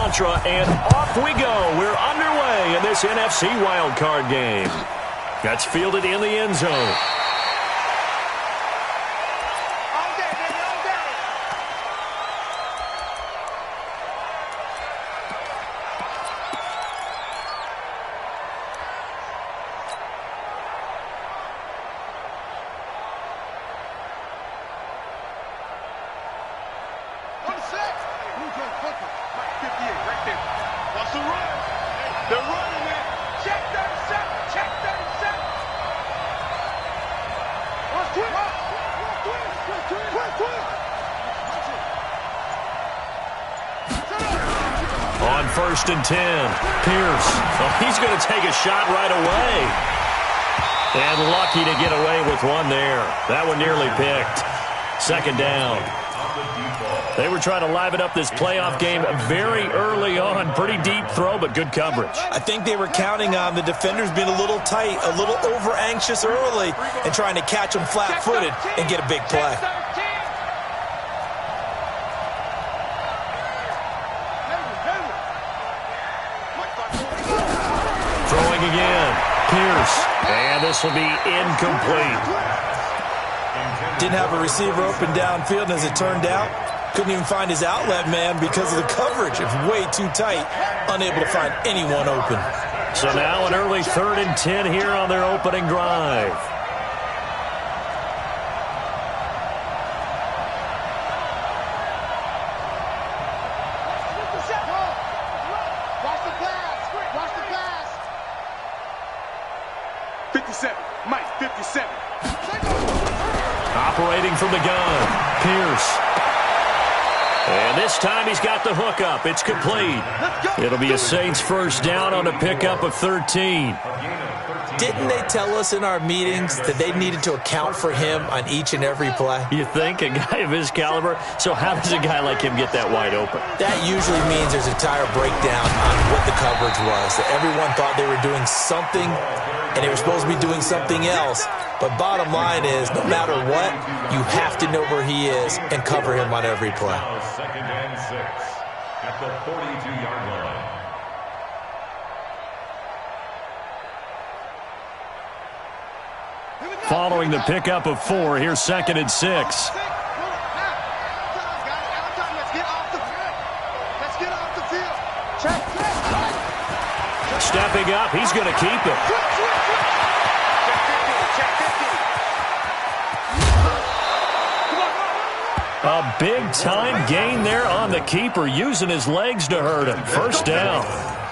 mantra, and off we go. We're underway in this NFC wildcard game. That's fielded in the end zone. On 1st and 10, Pierce. Oh, he's going to take a shot right away. And lucky to get away with one there. That one nearly picked. 2nd down. They were trying to liven up this playoff game very early on. Pretty deep throw, but good coverage. I think they were counting on the defenders being a little tight, a little over-anxious early, and trying to catch them flat-footed and get a big play. Throwing again. Pierce. And this will be incomplete. Didn't have a receiver open downfield, and as it turned out, couldn't even find his outlet man because of the coverage. It was way too tight, unable to find anyone open. So now an early 3rd and 10 here on their opening drive. Operating from the gun, Pierce. And this time he's got the hook up. It's complete. It'll be a Saints first down on a pickup of 13. Didn't they tell us in our meetings that they needed to account for him on each and every play? You think? A guy of his caliber? So how does a guy like him get that wide open? That usually means there's a entire breakdown on what the coverage was. That everyone thought they were doing something, and they were supposed to be doing something else. But bottom line is, no matter what, you have to know where he is and cover him on every play. 2nd and 6 at the 42-yard line. Following the pickup of 4, here's 2nd and 6. Stepping up, he's going to keep it. A big-time gain there on the keeper, using his legs to hurt him. First down.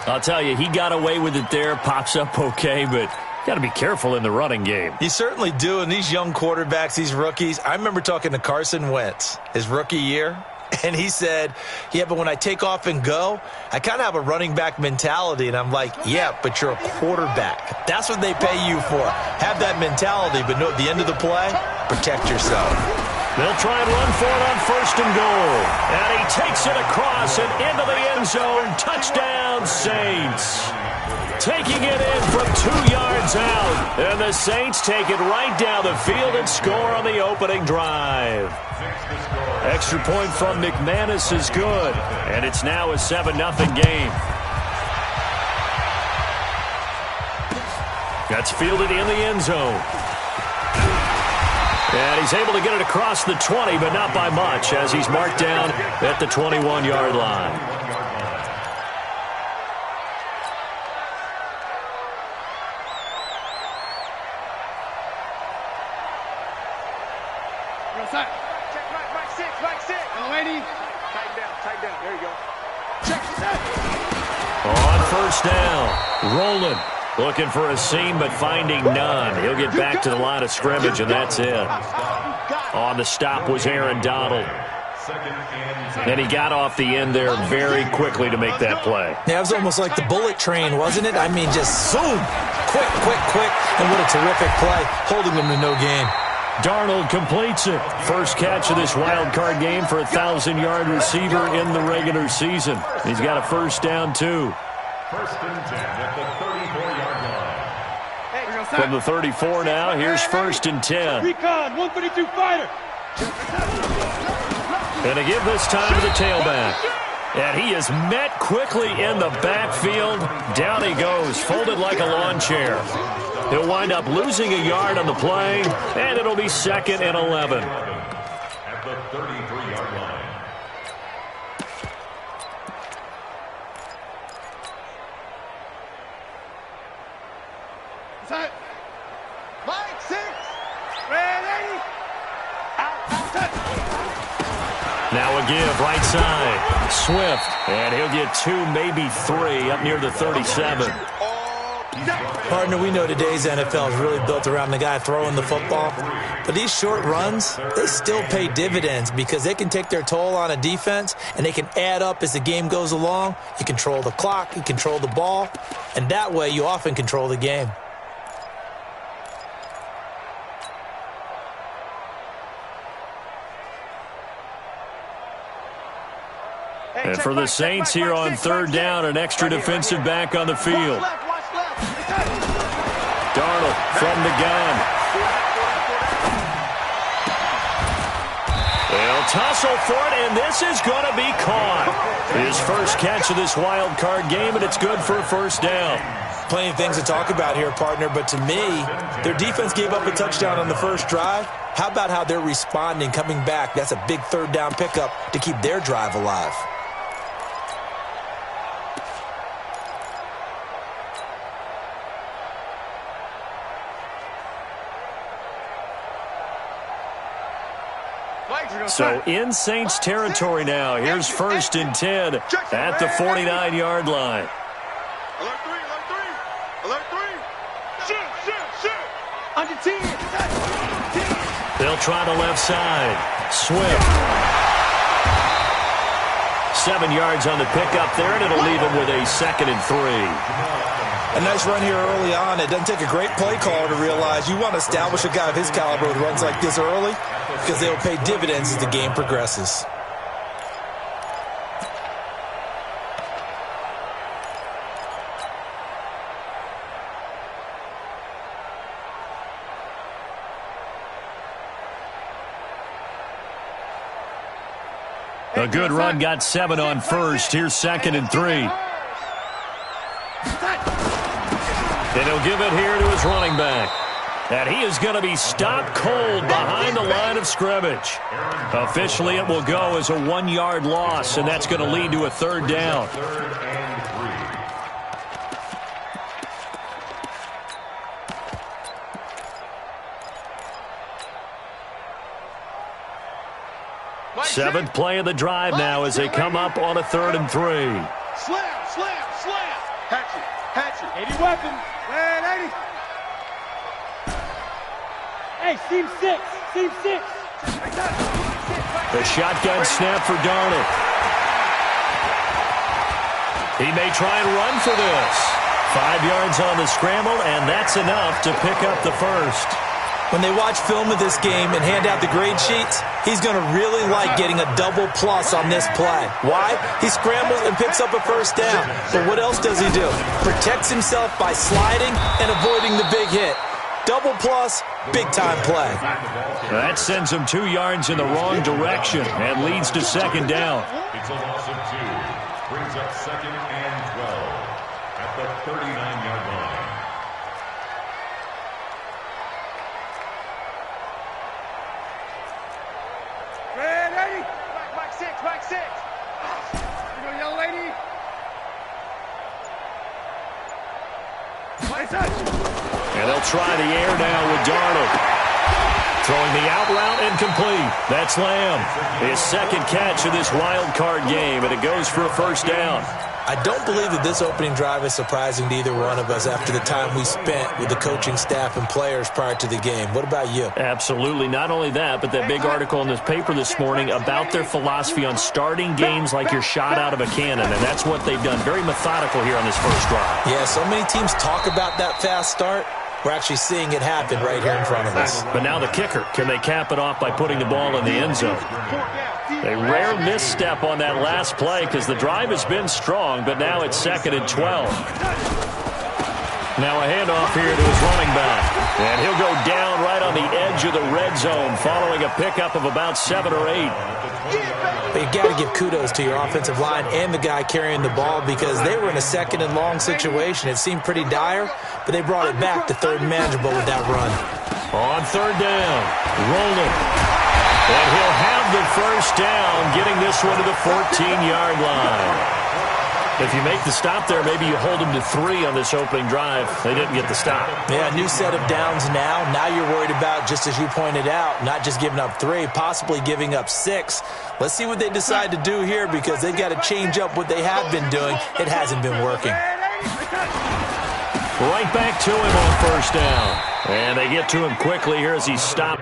I'll tell you, he got away with it there, pops up okay, but got to be careful in the running game. You certainly do, and these young quarterbacks, these rookies, I remember talking to Carson Wentz his rookie year, and he said, yeah, but when I take off and go, I kind of have a running back mentality, and I'm like, yeah, but you're a quarterback. That's what they pay you for. Have that mentality, but no, at the end of the play, protect yourself. They'll try and run for it on 1st and goal. And he takes it across and into the end zone. Touchdown, Saints. Taking it in from 2 yards out. And the Saints take it right down the field and score on the opening drive. Extra point from McManus is good. And it's now a 7-0 game. That's fielded in the end zone. And he's able to get it across the 20, but not by much, as he's marked down at the 21-yard line. On 1st down, Roland. Looking for a seam, but finding none. He'll get back to the line of scrimmage, and that's it. On the stop was Aaron Donald. And he got off the end there very quickly to make that play. Yeah, it was almost like the bullet train, wasn't it? I mean, just zoom. Quick, quick, quick. And what a terrific play, holding him to no gain. Darnold completes it. First catch of this wild card game for a 1,000-yard receiver in the regular season. He's got a first down, too. 1st and 10 at the 34-yard line. From the 34 now, here's 1st and 10. Recon, 132 fighter. And a give this time to the tailback. And he is met quickly in the backfield. Down he goes, folded like a lawn chair. He'll wind up losing a yard on the play, and it'll be 2nd and 11. At the 33-yard line. Set. Mike 6. Ready. Out. Now a give right side. Swift, and he'll get 2, maybe 3 up near the 37. Partner, we know today's NFL is really built around the guy throwing the football. But these short runs, they still pay dividends because they can take their toll on a defense and they can add up as the game goes along. You control the clock, you control the ball, and that way you often control the game. And for the Saints here on 3rd down, an extra defensive back on the field. Darnold from the gun. They'll tussle for it, and this is going to be caught. His first catch of this wild card game, and it's good for a 1st down. Plenty of things to talk about here, partner, but to me, their defense gave up a touchdown on the first drive. How about how they're responding, coming back? That's a big 3rd down pickup to keep their drive alive. So in Saints territory now. Here's 1st and 10 at the 49-yard line. Alert 3, alert 3. Shoot. Under 10. They'll try the left side. Swift. 7 yards on the pickup there, and it'll leave him with a 2nd and 3. A nice run here early on. It doesn't take a great play caller to realize you want to establish a guy of his caliber with runs like this early because they will pay dividends as the game progresses. A good run got 7 on 1st. Here's 2nd and 3. And he'll give it here to his running back. And he is going to be stopped cold behind the line of scrimmage. Officially, it will go as a 1-yard loss, and that's going to lead to a 3rd down. Seventh play of the drive now as they come up on a 3rd and 3. Slam. Hatchet. 80 weapons. Man, 80. Hey, seam 6. The shotgun snap for Darnold. He may try and run for this. 5 yards on the scramble, and that's enough to pick up the 1st. When they watch film of this game and hand out the grade sheets, he's going to really like getting a double plus on this play. Why? He scrambles and picks up a 1st down. But what else does he do? Protects himself by sliding and avoiding the big hit. Double plus, big-time play. That sends him 2 yards in the wrong direction and leads to 2nd down. It's a loss of 2. Brings up 2nd and 12 at the 39-yard line. Ready? Mike 6. You go, young lady. And they'll try the air now with Darnold. Throwing the out route incomplete. That's Lamb. His 2nd catch of this wild card game, and it goes for a 1st down. I don't believe that this opening drive is surprising to either one of us after the time we spent with the coaching staff and players prior to the game. What about you? Absolutely. Not only that, but that big article in this paper this morning about their philosophy on starting games like you're shot out of a cannon, and that's what they've done. Very methodical here on this 1st drive. Yeah, so many teams talk about that fast start. We're actually seeing it happen right here in front of us. But now the kicker. Can they cap it off by putting the ball in the end zone? A rare misstep on that last play because the drive has been strong, but now it's 2nd and 12. Now a handoff here to his running back. And he'll go down right on the edge of the red zone following a pickup of about 7 or 8. But you got to give kudos to your offensive line and the guy carrying the ball because they were in a second and long situation. It seemed pretty dire, but they brought it back to third and manageable with that run. On third down, rolling. And he'll have the first down, getting this one to the 14-yard line. If you make the stop there, maybe you hold them to 3 on this opening drive. They didn't get the stop. Yeah, new set of downs now. Now you're worried about, just as you pointed out, not just giving up 3, possibly giving up 6. Let's see what they decide to do here because they've got to change up what they have been doing. It hasn't been working. Right back to him on first down. And they get to him quickly here as he's stopped.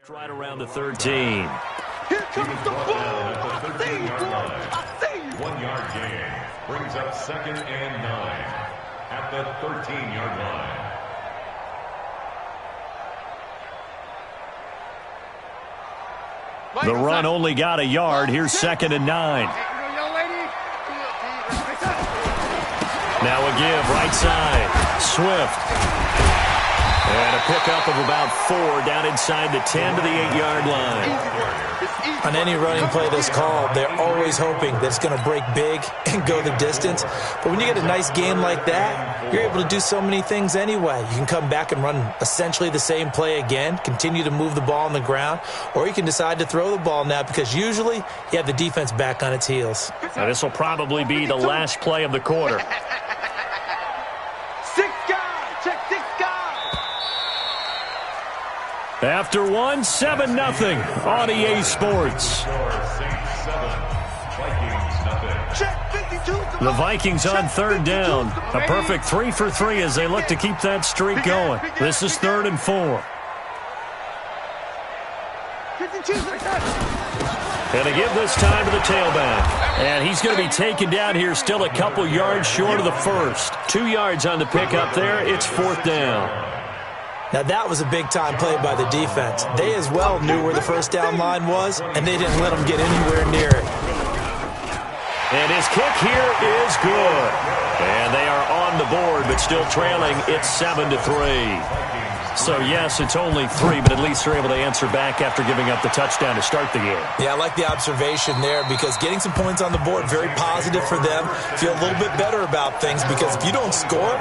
Right around the 13. Here comes the ball. I see you, boy. I see you. 1-yard gain brings up 2nd and 9 at the 13-yard line. The run only got a yard. Here's 2nd and 9. Now a give right side. Swift. And a pickup of about 4 down inside the 10 to the 8-yard line. On any running play that's called, they're always hoping that it's going to break big and go the distance. But when you get a nice game like that, you're able to do so many things anyway. You can come back and run essentially the same play again, continue to move the ball on the ground, or you can decide to throw the ball now because usually you have the defense back on its heels. Now this will probably be the last play of the quarter. 6 guys. Check 6 guys. After 1, 7-0 on EA Sports. The Vikings on third down. A perfect 3 for 3 as they look to keep that streak going. This is 3rd and 4. And they give this time to the tailback. And he's going to be taken down here still a couple yards short of the first. 2 yards on the pickup there. It's 4th down. Now, that was a big-time play by the defense. They as well knew where the first down line was, and they didn't let them get anywhere near it. And his kick here is good. And they are on the board, but still trailing. It's 7-3. So, yes, it's only 3, but at least they're able to answer back after giving up the touchdown to start the game. Yeah, I like the observation there because getting some points on the board, very positive for them. Feel a little bit better about things because if you don't score,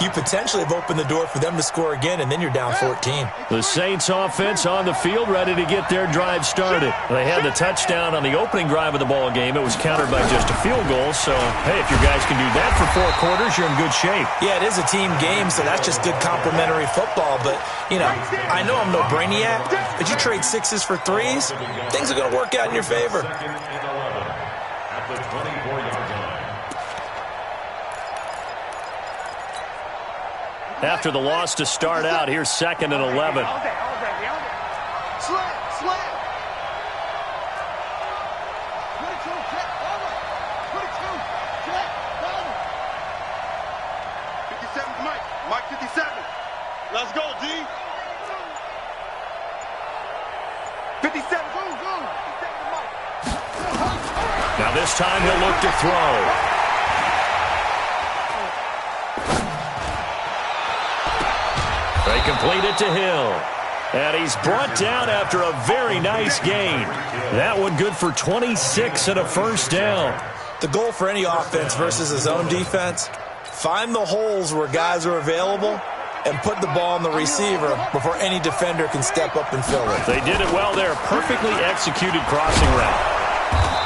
you potentially have opened the door for them to score again, and then you're down 14. The Saints offense on the field ready to get their drive started. They had the touchdown on the opening drive of the ball game. It was countered by just a field goal. So, hey, if you guys can do that for 4 quarters, you're in good shape. Yeah, it is a team game, so that's just good complementary football. But, you know, I know I'm no brainiac, but you trade 6s for 3s, things are going to work out in your favor. 2nd and 11 at the 24-yard line. After the loss to start out, here's 2nd and 11. Slam, slam. 22, check, over. 22, check, over. 57, Mike. Mike 57. Let's go, D. 57, go, go. 57, Mike. Now this time he'll look to throw. They complete it to Hill. And he's brought down after a very nice gain. That one good for 26 and a first down. The goal for any offense versus his own defense, find the holes where guys are available and put the ball on the receiver before any defender can step up and fill it. They did it well there. Perfectly executed crossing route.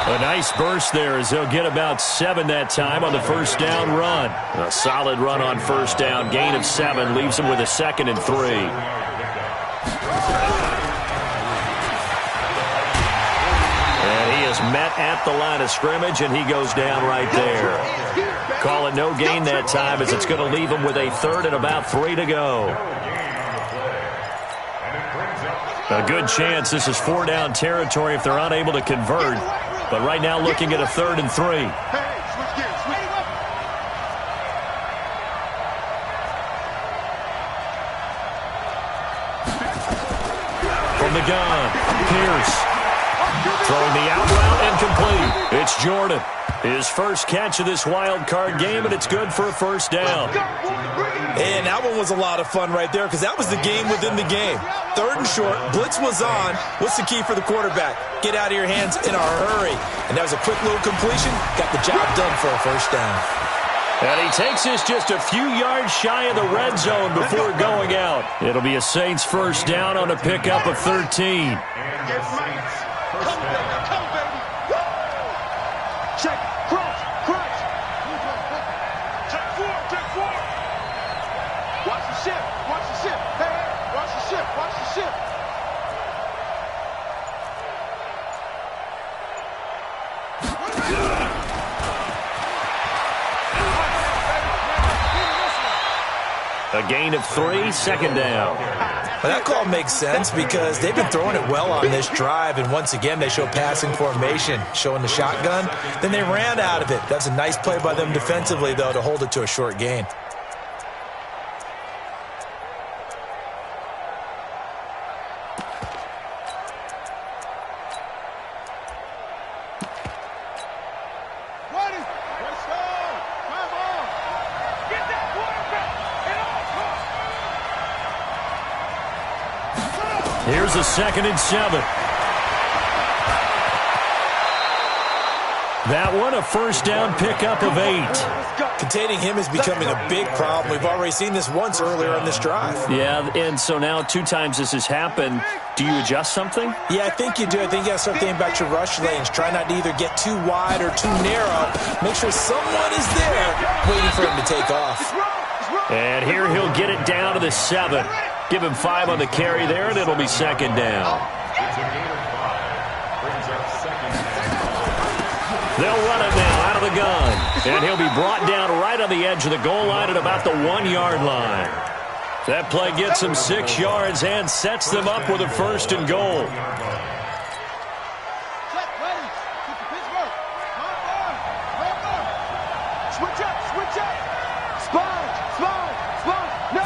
A nice burst there as they'll get about 7 that time on the first down run. A solid run on first down. Gain of 7 leaves them with a 2nd and 3. And he is met at the line of scrimmage, and he goes down right there. Call it no gain that time as it's going to leave him with a 3rd and about 3 to go. A good chance this is 4-down territory if they're unable to convert. But right now looking at a 3rd and 3. the gun. Pierce. Throwing the out route incomplete. It's Jordan. His first catch of this wild card game, and it's good for a first down. And that one was a lot of fun right there because that was the game within the game. Third and short, blitz was on. What's the key for the quarterback? Get out of your hands in a hurry. And that was a quick little completion. Got the job done for a first down. And he takes this just a few yards shy of the red zone before going out. It'll be a Saints first down on a pickup of 13. Check, crunch, crunch. Check four. Watch the ship, watch the ship. Hey, watch the ship, watch the ship. A gain of 3, second down. Well, that call makes sense because they've been throwing it well on this drive, and once again they show passing formation, showing the shotgun. Then they ran out of it. That's a nice play by them defensively, though, to hold it to a short gain. Here's a 2nd and 7. That one, a first down pickup of 8. Containing him is becoming a big problem. We've already seen this once earlier on this drive. Yeah, and so now 2 times this has happened. Do you adjust something? Yeah, I think you do. I think you got to start thinking about your rush lanes. Try not to either get too wide or too narrow. Make sure someone is there waiting for him to take off. And here he'll get it down to the 7. Give him 5 on the carry there, and it'll be second down. It's a gain of 5. Brings up second down. They'll run it now out of the gun. And he'll be brought down right on the edge of the goal line at about the 1-yard line. That play gets them 6 yards and sets them up with a first and goal. Switch up. Sponge. No.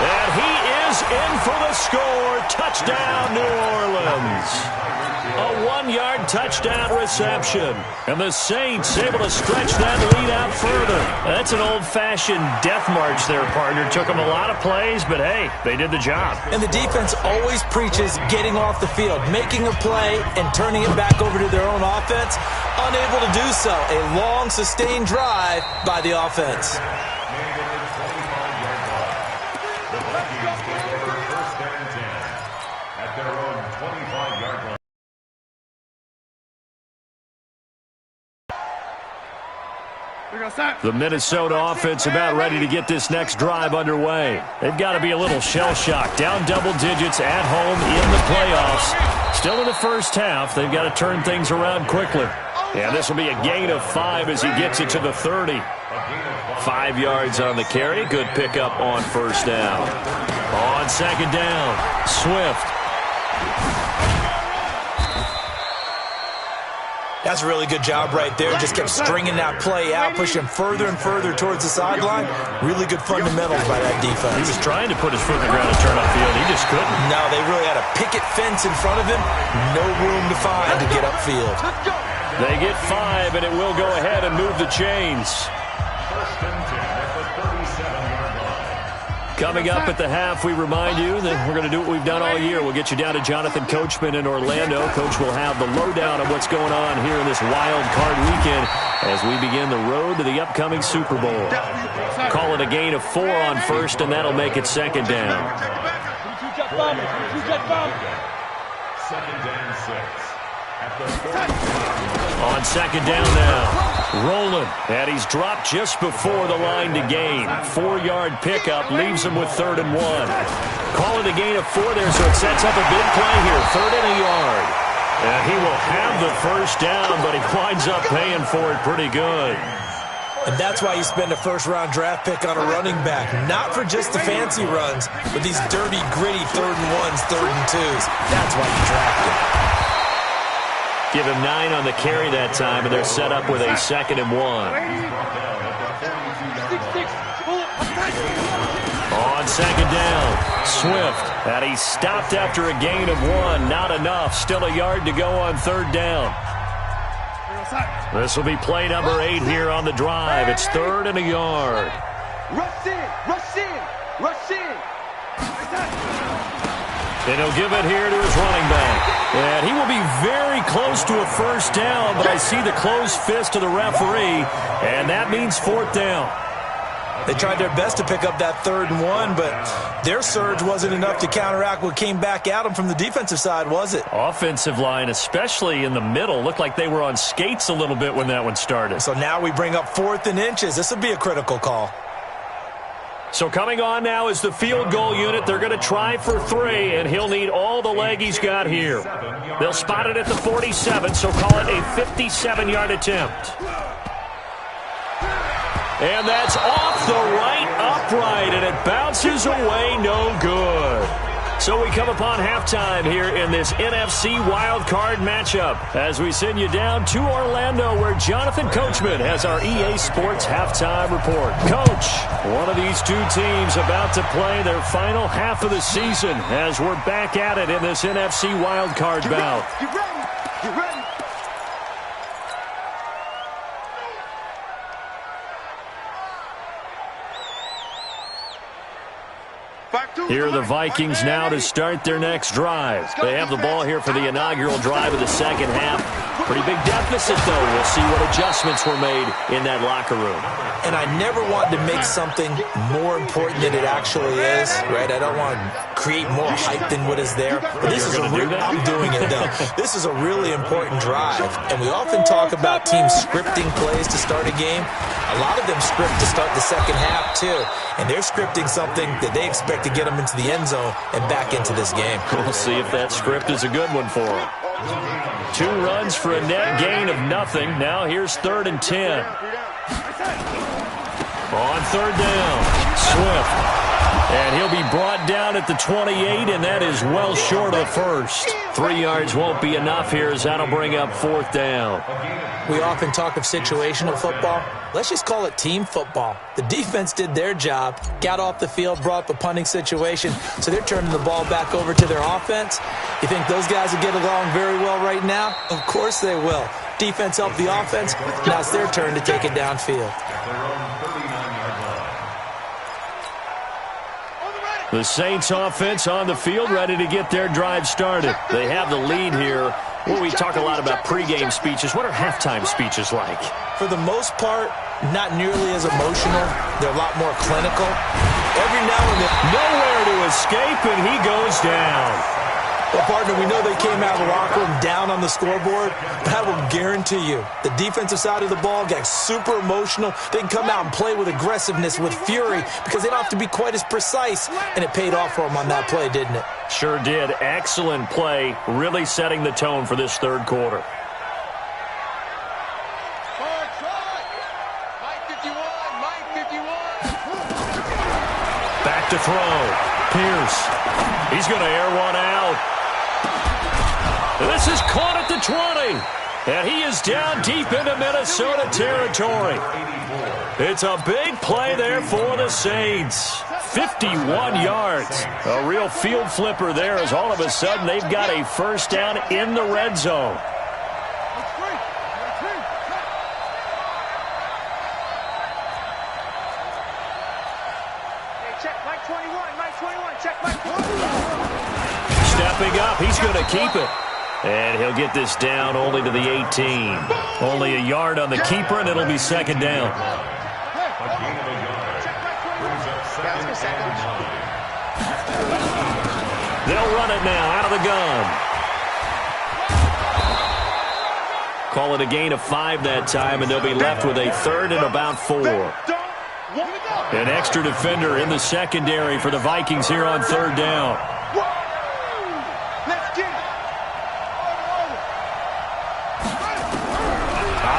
And he is in for the score. Touchdown, New Orleans. A 1-yard touchdown reception. And the Saints able to stretch that lead out further. That's an old-fashioned death march there, partner. Took them a lot of plays, but hey, they did the job. And the defense always preaches getting off the field, making a play, and turning it back over to their own offense. Unable to do so. A long, sustained drive by the offense. The Minnesota offense about ready to get this next drive underway. They've got to be a little shell-shocked. Down double digits at home in the playoffs. Still in the first half. They've got to turn things around quickly. And this will be a gain of 5 as he gets it to the 30. 5 yards on the carry. Good pickup on first down. On second down, Swift. That's a really good job right there. Just kept stringing that play out, pushing him further and further towards the sideline. Really good fundamentals by that defense. He was trying to put his foot in the ground and turn upfield. He just couldn't. No, they really had a picket fence in front of him. No room to find to get upfield. They get 5, and it will go ahead and move the chains. First and 10 at the 37-yard line. Coming up at the half, we remind you that we're going to do what we've done all year. We'll get you down to Jonathan Coachman in Orlando. Coach will have the lowdown of what's going on here in this wild card weekend as we begin the road to the upcoming Super Bowl. Call it a gain of 4 on first, and that'll make it second down. Second and 6. At the 40. On second down now, rolling, and he's dropped just before the line to gain. 4-yard pickup leaves him with 3rd and 1. Call it a gain of 4 there, so it sets up a big play here. 3rd and a yard. And he will have the first down, but he winds up paying for it pretty good. And that's why you spend a first-round draft pick on a running back. Not for just the fancy runs, but these dirty, gritty 3rd and 1s, 3rd and 2s. That's why you draft him. Give him 9 on the carry that time, and they're set up with a 2nd and 1. On second down, Swift. And he stopped after a gain of 1. Not enough. Still a yard to go on third down. This will be play number 8 here on the drive. It's 3rd and a yard. Rush in, rush in, rush in. And he'll give it here to his running back. And he will be very close to a first down, but I see the closed fist of the referee, and that means 4th down. They tried their best to pick up that 3rd and 1, but their surge wasn't enough to counteract what came back at them from the defensive side, was it? Offensive line, especially in the middle, looked like they were on skates a little bit when that one started. So now we bring up 4th and inches. This would be a critical call. So coming on now is the field goal unit. They're going to try for 3, and he'll need all the leg he's got here. They'll spot it at the 47, so call it a 57-yard attempt. And that's off the right upright, and it bounces away, no good. So we come upon halftime here in this NFC wildcard matchup as we send you down to Orlando where Jonathan Coachman has our EA Sports halftime report. Coach, one of these two teams about to play their final half of the season as we're back at it in this NFC wildcard bout. You ready? You ready? Here are the Vikings now to start their next drive. They have the ball here for the inaugural drive of the second half. Pretty big deficit, though. We'll see what adjustments were made in that locker room. And I never want to make something more important than it actually is, right? I don't want to create more hype than what is there. But this is I'm doing it, though. This is a really important drive. And we often talk about teams scripting plays to start a game. A lot of them script to start the second half, too. And they're scripting something that they expect to get them into the end zone and back into this game. We'll see if that script is a good one for them. 2 runs for a net gain of nothing. Now here's 3rd and 10. On 3rd down, Swift. And he'll be brought down at the 28, and that is well short of the first. 3 yards won't be enough here as that'll bring up 4th down. We often talk of situational football. Let's just call it team football. The defense did their job, got off the field, brought up a punting situation, so they're turning the ball back over to their offense. You think those guys will get along very well right now? Of course they will. Defense helped the offense. Now it's their turn to take it downfield. The Saints offense on the field ready to get their drive started. They have the lead here. Well, we talk a lot about pregame speeches. What are halftime speeches like? For the most part, not nearly as emotional. They're a lot more clinical. Every now and then, nowhere to escape, and he goes down. Well, partner, we know they came out of the locker room down on the scoreboard, but I will guarantee you the defensive side of the ball got super emotional. They can come out and play with aggressiveness, with fury, because they don't have to be quite as precise, and it paid off for them on that play, didn't it? Sure did. Excellent play, really setting the tone for this 3rd quarter. Back to throw. Pierce. He's going to air one out. This is caught at the 20. And he is down deep into Minnesota territory. It's a big play there for the Saints. 51 yards. A real field flipper there as all of a sudden they've got a first down in the red zone. Stepping up, he's going to keep it. And he'll get this down only to the 18. Only a yard on the keeper, and it'll be 2nd down. They'll run it now out of the gun. Call it a gain of 5 that time, and they'll be left with a 3rd and about 4. An extra defender in the secondary for the Vikings here on 3rd down.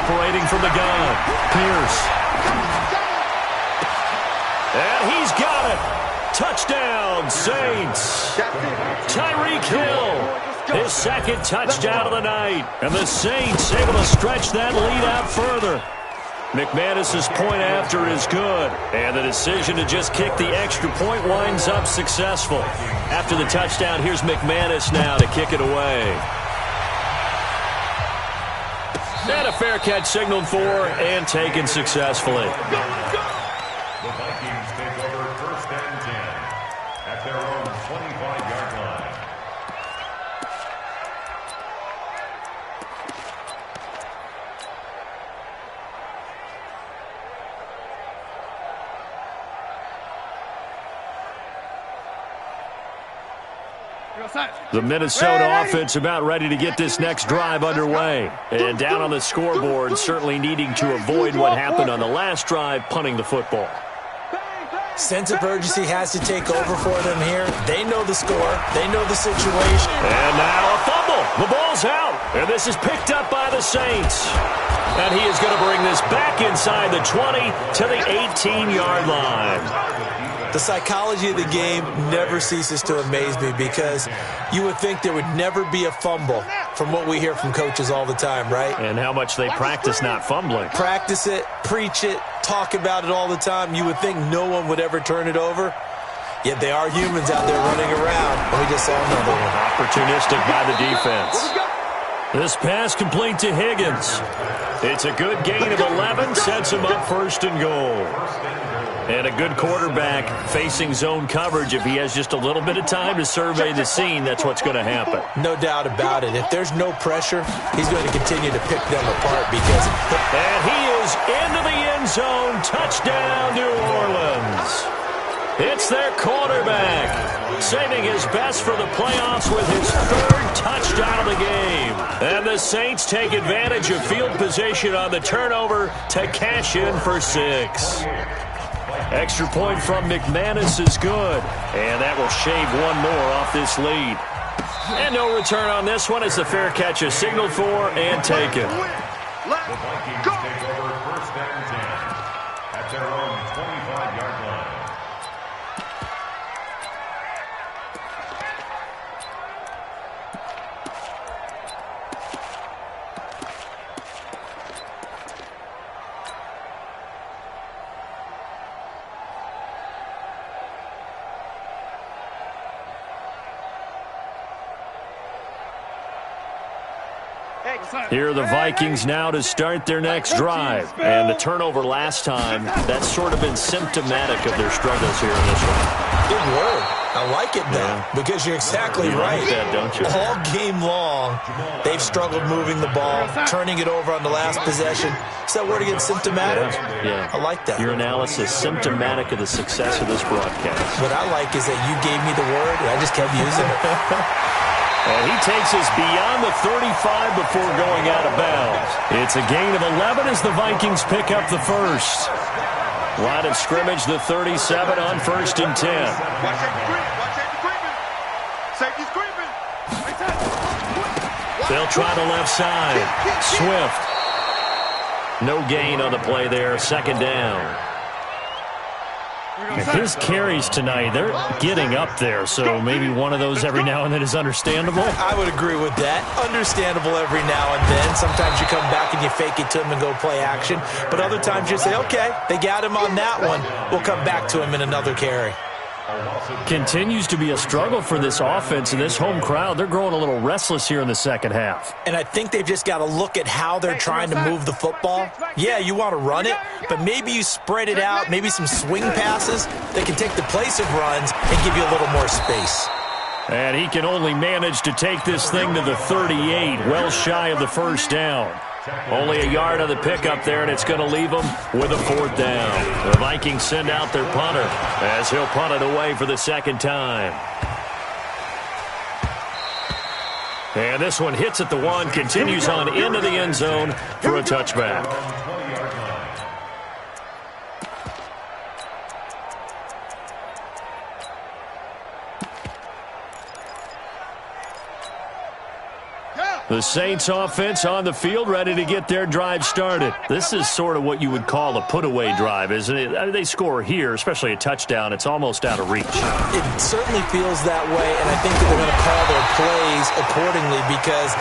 Operating from the gun, Pierce. And he's got it. Touchdown, Saints. Tyreek Hill, his 2nd touchdown of the night. And the Saints able to stretch that lead out further. McManus's point after is good. And the decision to just kick the extra point winds up successful. After the touchdown, here's McManus now to kick it away. And a fair catch signaled for and taken successfully. The Vikings take over 1st and 10 at their own 25-yard line. The Minnesota offense about ready to get this next drive underway. And down on the scoreboard, certainly needing to avoid what happened on the last drive, punting the football. Sense of urgency has to take over for them here. They know the score. They know the situation. And now a fumble. The ball's out. And this is picked up by the Saints. And he is going to bring this back inside the 20 to the 18-yard line. The psychology of the game never ceases to amaze me because you would think there would never be a fumble from what we hear from coaches all the time, right? And how much they practice not fumbling. Practice it, preach it, talk about it all the time. You would think no one would ever turn it over. Yet they are humans out there running around. And we just saw another one. Opportunistic by the defense. This pass complete to Higgins. It's a good gain of 11, sets him up 1st and goal. And a good quarterback facing zone coverage. If he has just a little bit of time to survey the scene, that's what's going to happen. No doubt about it. If there's no pressure, he's going to continue to pick them apart because... And he is into the end zone. Touchdown, New Orleans. It's their quarterback, saving his best for the playoffs with his 3rd touchdown of the game. And the Saints take advantage of field position on the turnover to cash in for 6. Extra point from McManus is good. And that will shave one more off this lead. And no return on this one as the fair catch is signaled for and taken. The Vikings take over 1st and 10 at their own 25-yard line. Here are the Vikings now to start their next drive. And the turnover last time, that's sort of been symptomatic of their struggles here in this one. Good word. I like it, though, because you're exactly right. Like that, don't you? All game long, they've struggled moving the ball, turning it over on the last possession. Is that word again, symptomatic? Yeah. I like that. Your analysis, symptomatic of the success of this broadcast. What I like is that you gave me the word, and I just kept using it. And he takes us beyond the 35 before going out of bounds. It's a gain of 11 as the Vikings pick up the 1st. Line of scrimmage, the 37 on 1st and 10. Watch safety creeping. Safety's creeping. They'll try the left side. Swift. No gain on the play there. 2nd down. His carries tonight, they're getting up there, so maybe one of those every now and then is understandable. I would agree with that. Understandable every now and then. Sometimes you come back and you fake it to him and go play action. But other times you say, okay, they got him on that one. We'll come back to him in another carry. Continues to be a struggle for this offense and this home crowd. They're growing a little restless here in the 2nd half. And I think they've just got to look at how they're trying to move the football. Yeah, you want to run it, but maybe you spread it out, maybe some swing passes that can take the place of runs and give you a little more space. And he can only manage to take this thing to the 38, well shy of the 1st down. Only a yard on the pickup there, and it's going to leave them with a 4th down. The Vikings send out their punter as he'll punt it away for the 2nd time. And this one hits at the 1, continues on into the end zone for a touchback. The Saints offense on the field ready to get their drive started. This is sort of what you would call a put-away drive, isn't it? I mean, they score here, especially a touchdown. It's almost out of reach. It certainly feels that way, and I think that they're going to call their plays accordingly because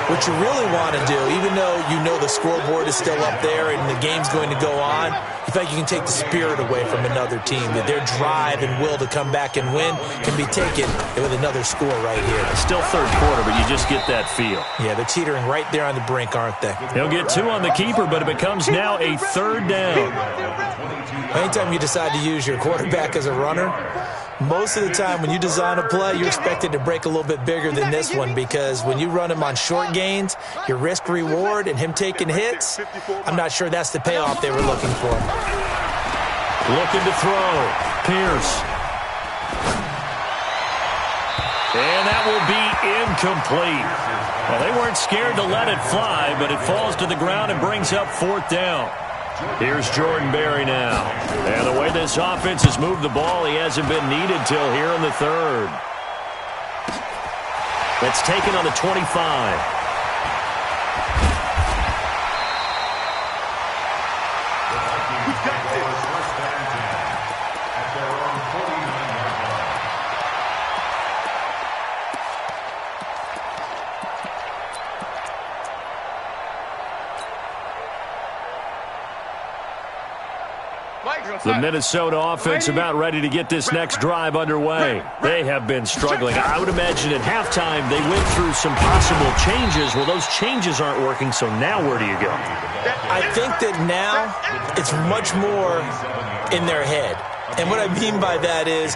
what you really want to do, even though you know the scoreboard is still up there and the game's going to go on, you feel like you can take the spirit away from another team, that their drive and will to come back and win can be taken with another score right here. It's still third quarter, but you just get that feel. Yeah, they're teetering right there on the brink, aren't they? He'll get 2 on the keeper, but it becomes now a third down. Anytime you decide to use your quarterback as a runner, most of the time when you design a play, you're expected to break a little bit bigger than this one, because when you run him on short gains, your risk-reward and him taking hits, I'm not sure that's the payoff they were looking for. Looking to throw. Pierce. And that will be incomplete. Well, they weren't scared to let it fly, but it falls to the ground and brings up 4th down. Here's Jordan Berry now. And the way this offense has moved the ball, he hasn't been needed till here in the third. It's taken on the 25. The Minnesota offense about ready to get this next drive underway. They have been struggling. I would imagine at halftime they went through some possible changes. Well, those changes aren't working, so now where do you go? I think that now it's much more in their head. And what I mean by that is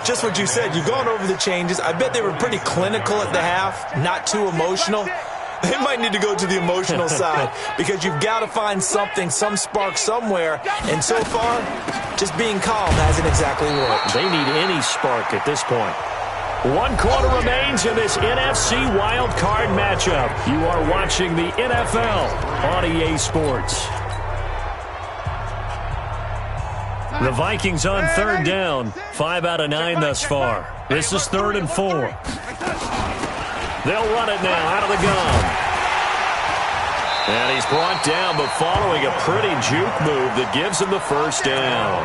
just what you said. You've gone over the changes. I bet they were pretty clinical at the half, not too emotional. They might need to go to the emotional side, because you've got to find something, some spark somewhere. And so far, just being calm hasn't exactly worked. They need any spark at this point. 1 quarter remains in this NFC Wild Card matchup. You are watching the NFL on EA Sports. The Vikings on 3rd down. 5 out of 9 thus far. This is 3rd and 4. They'll run it now out of the gun. And he's brought down, but following a pretty juke move that gives him the 1st down.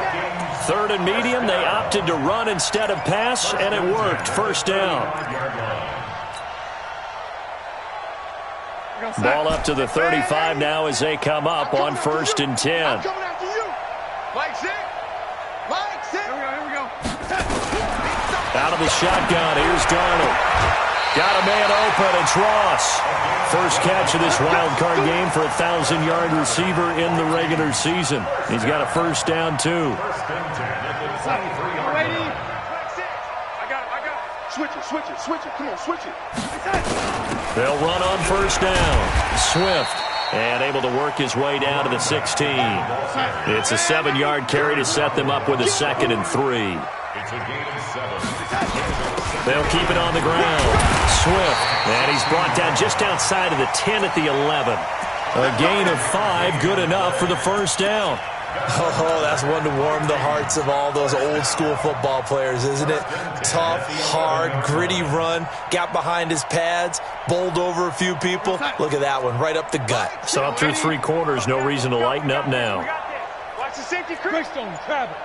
3rd and medium, they opted to run instead of pass, and it worked. 1st down. Ball up to the 35 now as they come up on 1st and 10. Out of the shotgun, here's Darnold. Got a man open, it's Ross. First catch of this wild card game for a 1,000-yard receiver in the regular season. He's got a 1st down, too. Switch it. Come on, switch it. They'll run on 1st down. Swift. And able to work his way down to the 16. It's a 7-yard carry to set them up with a 2nd and 3. It's a gain of 7. They'll keep it on the ground. Swift. And he's brought down just outside of the 10 at the 11. A gain of 5, good enough for the 1st down. Oh, that's one to warm the hearts of all those old-school football players, isn't it? Tough, hard, gritty run, got behind his pads, bowled over a few people. Look at that one, right up the gut. So up through 3 quarters, no reason to lighten up now. Watch the safety, Chris. Grab it.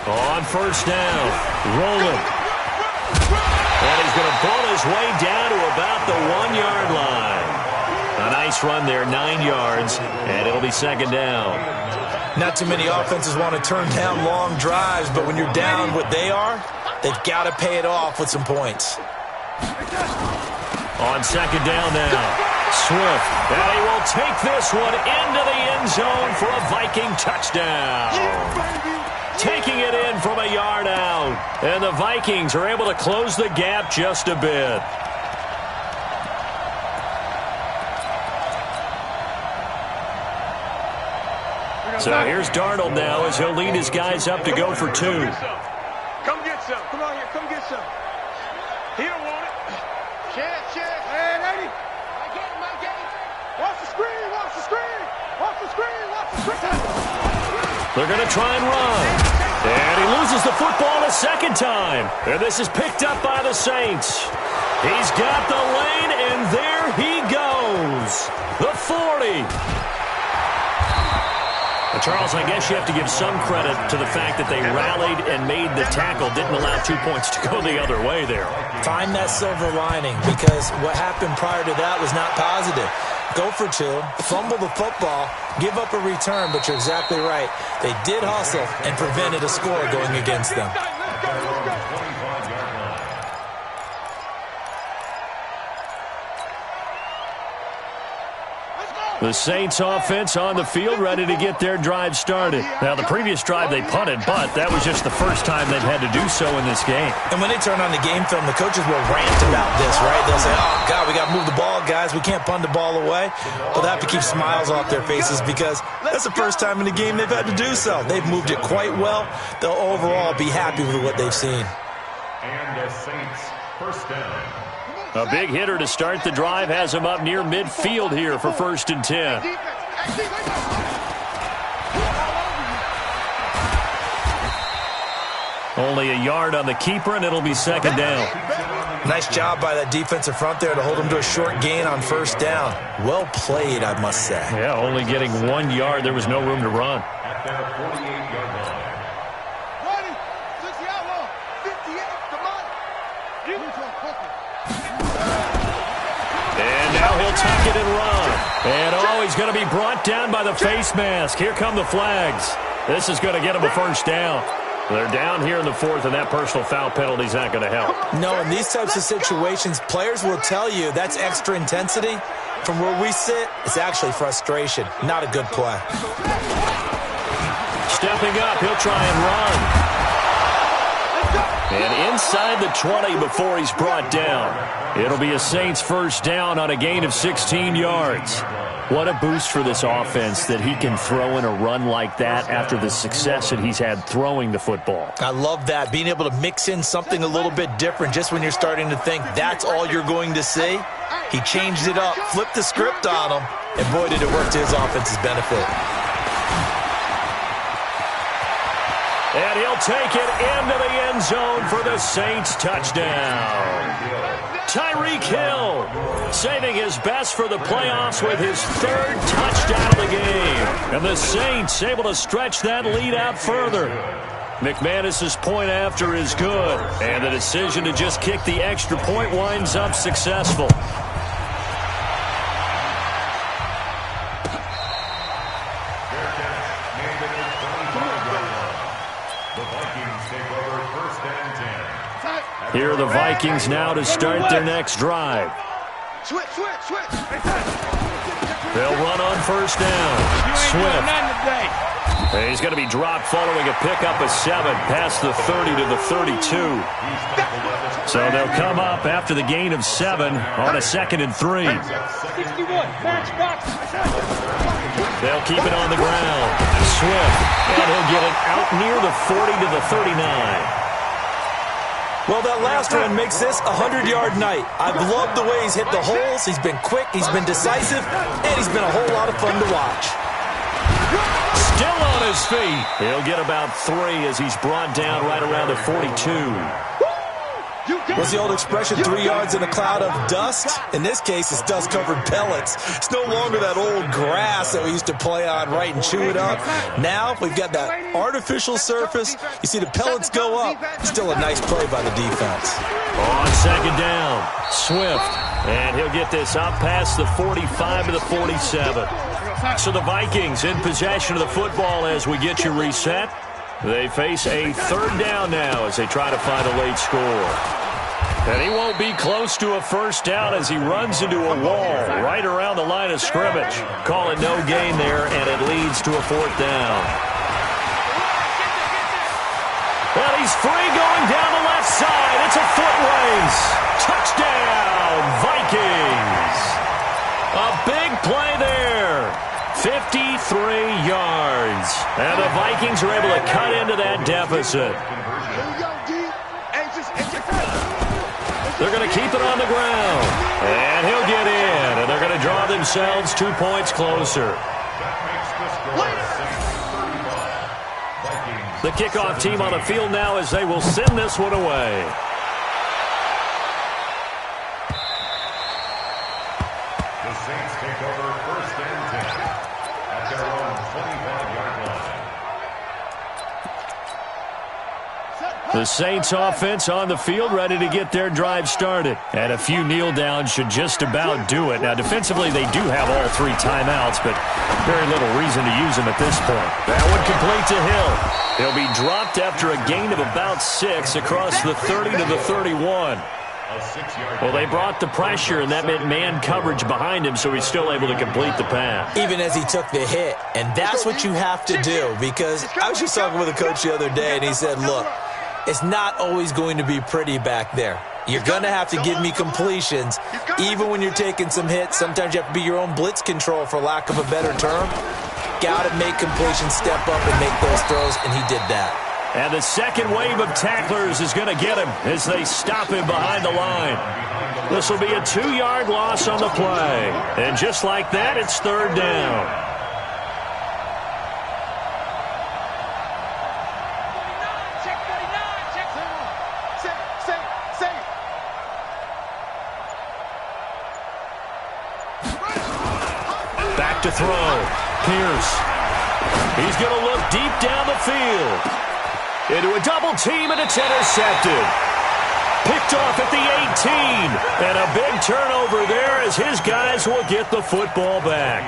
On 1st down, rolling. And he's going to pull his way down to about the 1-yard line. A nice run there, 9 yards, and it'll be 2nd down. Not too many offenses want to turn down long drives, but when you're down what they are, they've got to pay it off with some points. On 2nd down now, Swift. And he will take this one into the end zone for a Viking touchdown. Taking it in from a yard out. And the Vikings are able to close the gap just a bit. So here's Darnold now as he'll lead his guys up to go for 2. Come get some. Come on here. Come get some. He don't want it. Chance. Hey, lady. I get it. Watch the screen. Watch the screen. They're going to try and run. And he loses the football a 2nd time. And this is picked up by the Saints. He's got the lane, and there he goes. The 40. Charles, I guess you have to give some credit to the fact that they rallied and made the tackle, didn't allow 2 points to go the other way there. Find that silver lining, because what happened prior to that was not positive. Go for two, fumble the football, give up a return, but you're exactly right. They did hustle and prevented a score going against them. The Saints offense on the field, ready to get their drive started. Now, the previous drive they punted, but that was just the first time they've had to do so in this game. And when they turn on the game film, the coaches will rant about this, right? They'll say, oh, God, we got to move the ball, guys. We can't punt the ball away. But they have to keep smiles off their faces because that's the first time in the game they've had to do so. They've moved it quite well. They'll overall be happy with what they've seen. And the Saints first down. A big hitter to start the drive has him up near midfield here for 1st and 10. Only a yard on the keeper, and it'll be 2nd down. Nice job by that defensive front there to hold them to a short gain on 1st down. Well played, I must say. Yeah, only getting 1 yard. There was no room to run. At their 48-yard line. Ready? 60 outlaw. 58. Come on. And now he'll tuck it and run. And oh, he's going to be brought down by the face mask. Here come the flags. This is going to get him a 1st down. They're down here in the 4th, and that personal foul penalty is not going to help. No, in these types of situations, players will tell you that's extra intensity. From where we sit, it's actually frustration. Not a good play. Stepping up, he'll try and run. And inside the 20 before he's brought down. It'll be a Saints 1st down on a gain of 16 yards. What a boost for this offense that he can throw in a run like that after the success that he's had throwing the football. I love that, being able to mix in something a little bit different just when you're starting to think that's all you're going to see. He changed it up, flipped the script on him, and boy, did it work to his offense's benefit. And he'll take it into the end zone for the Saints touchdown. Tyreek Hill saving his best for the playoffs with his 3rd touchdown of the game. And the Saints able to stretch that lead out further. McManus's point after is good. And the decision to just kick the extra point winds up successful. Here are the Vikings now to start their next drive. Switch. They'll run on 1st down. Swift. He's going to be dropped following a pickup of 7 past the 30 to the 32. So they'll come up after the gain of 7 on a 2nd and 3. They'll keep it on the ground. Swift. And he'll get it out near the 40 to the 39. Well, that last run makes this a 100-yard night. I've loved the way he's hit the holes. He's been quick, he's been decisive, and he's been a whole lot of fun to watch. Still on his feet. He'll get about 3 as he's brought down right around the 42. What's the old expression, 3 yards in a cloud of dust? In this case, it's dust-covered pellets. It's no longer that old grass that we used to play on, right, and chew it up. Now we've got that artificial surface. You see the pellets go up. Still a nice play by the defense. On 2nd down, Swift. And he'll get this up past the 45 to the 47. So the Vikings in possession of the football as we get you reset. They face a 3rd down now as they try to find a late score. And he won't be close to a 1st down as he runs into a wall right around the line of scrimmage. Call it no gain there, and it leads to a 4th down. Well, he's free going down the left side. It's a foot race. Touchdown, Vikings. A big play there. 53 yards. And the Vikings are able to cut into that deficit. They're going to keep it on the ground. And he'll get in. And they're going to draw themselves 2 points closer. The kickoff team on the field now as they will send this one away. The Saints take over 1st and 10 at their own 25-yard line. The Saints offense on the field, ready to get their drive started. And a few kneel downs should just about do it. Now, defensively, they do have all 3 timeouts, but very little reason to use them at this point. That one complete to Hill. He'll be dropped after a gain of about 6 across the 30 to the 31. Well, they brought the pressure, and that meant man coverage behind him, so he's still able to complete the pass. Even as he took the hit, and that's what you have to do, because I was just talking with a coach the other day, and he said, look, it's not always going to be pretty back there. You're going to have to give me completions, even when you're taking some hits. Sometimes you have to be your own blitz control, for lack of a better term. Got to make completions, step up, and make those throws, and he did that. And the second wave of tacklers is going to get him as they stop him behind the line. This will be a 2-yard loss on the play. And just like that, it's 3rd down. Back to throw. Pierce. He's going to look deep down the field. Into a double team, and it's intercepted. Picked off at the 18. And a big turnover there as his guys will get the football back.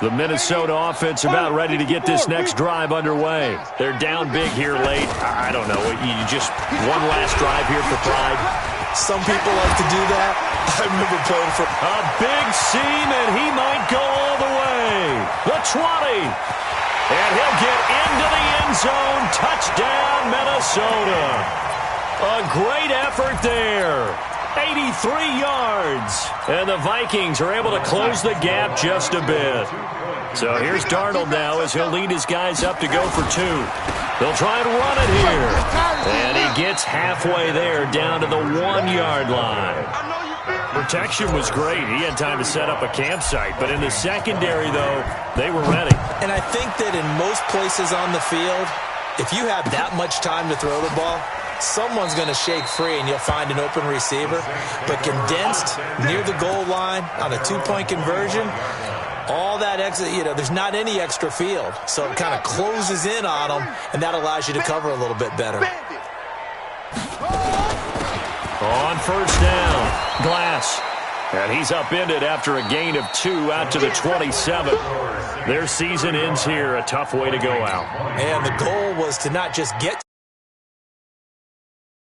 The Minnesota offense about ready to get this next drive underway. They're down big here late. I don't know. You just one last drive here for pride. Some people like to do that. I remember playing for a big seam, and he might go all the way. The 20. And he'll get into the end zone. Touchdown, Minnesota. A great effort there. 83 yards. And the Vikings are able to close the gap just a bit. So here's Darnold now as he'll lead his guys up to go for 2. They'll try and run it here. And he gets halfway there down to the 1-yard line. Protection was great. He had time to set up a campsite. But in the secondary, though, they were ready. And I think that in most places on the field, if you have that much time to throw the ball, someone's going to shake free and you'll find an open receiver. But condensed near the goal line on a 2-point conversion, all that extra, there's not any extra field. So it kind of closes in on them, and that allows you to cover a little bit better. On first down, Glass. And he's upended after a gain of 2 out to the 27. Their season ends here. A tough way to go out. And the goal was to not just get